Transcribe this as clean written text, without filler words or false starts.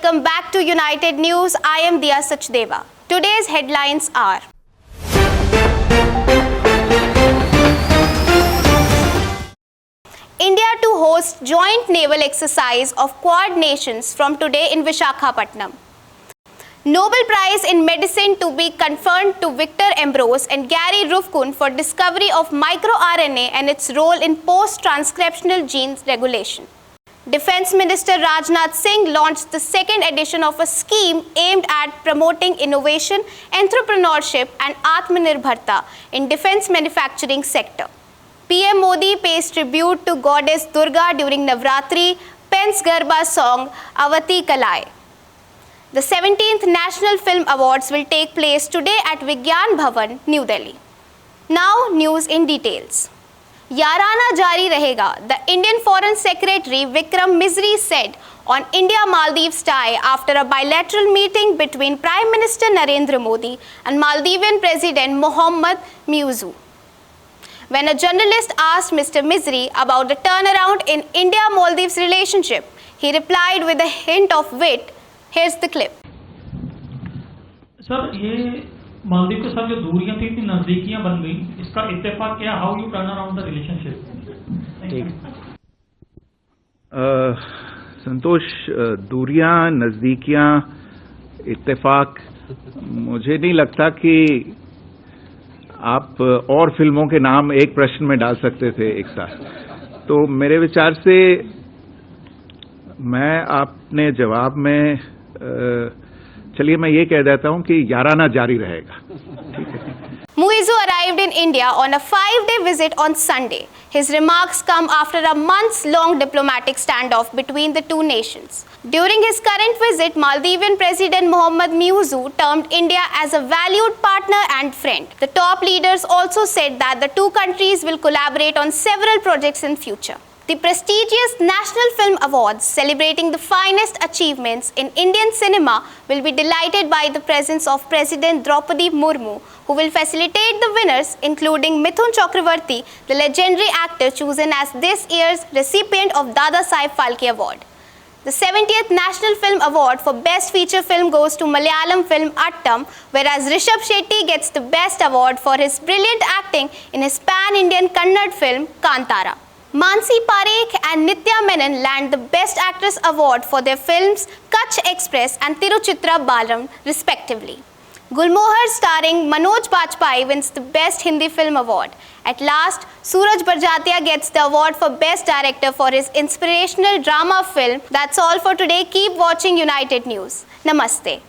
welcome back to United News. I am Diya Sachdeva. Today's headlines are: India to host joint naval exercise of Quad nations from today in Visakhapatnam. Nobel Prize in Medicine to be conferred to Victor Ambros and Gary Ruvkun for discovery of microRNA and its role in post-transcriptional genes regulation. Defense Minister Rajnath Singh launched the second edition of a scheme aimed at promoting innovation, entrepreneurship and Atmanirbharta in defense manufacturing sector. PM Modi pays tribute to goddess Durga during Navratri, pens Garba song Avati Kalai. The 17th National Film Awards will take place today at Vigyan Bhavan, New Delhi. Now, news in details. Yarana jari rahega, the Indian Foreign Secretary Vikram Misri said on India-Maldives tie after a bilateral meeting between Prime Minister Narendra Modi and Maldivian President Mohammad Muizzu. When a journalist asked Mr. Misri about the turnaround in India-Maldives relationship, he replied with a hint of wit. Here's the clip. Sir, ये मालदीव के साथ जो दूरियां थी इतनी नजदीकियां बन गई, इसका इत्तेफाक क्या? How U turn around the relationship? ठीक। संतोष, दूरियां, नजदीकियां, इत्तेफाक, मुझे नहीं लगता कि आप और फिल्मों के नाम एक प्रश्न में डाल सकते थे एक साथ। तो मेरे विचार से मैं आपने जवाब में चलिए मैं ये कह देता हूं कि याराना जारी रहेगा। ठीक है। Muizzu arrived in India on a 5-day visit on Sunday. His remarks come after a months-long diplomatic standoff between the two nations. During his current visit, Maldivian President Mohammad Muizzu termed India as a valued partner and friend. The top leaders also said that the two countries will collaborate on several projects in future. The prestigious National Film Awards, celebrating the finest achievements in Indian cinema, will be delighted by the presence of President Draupadi Murmu, who will facilitate the winners, including Mithun Chakravarti, the legendary actor chosen as this year's recipient of Dada Saheb Phalke Award. The 70th National Film Award for Best Feature Film goes to Malayalam film Attam, whereas Rishabh Shetty gets the Best Award for his brilliant acting in his pan-Indian Kannada film Kantara. Mansi Parekh and Nitya Menon land the Best Actress Award for their films Kutch Express and Tiruchitra Balam, respectively. Gulmohar starring Manoj Bajpayee wins the Best Hindi Film Award. At last, Suraj Barjatia gets the award for Best Director for his inspirational drama film. That's all for today. Keep watching United News. Namaste.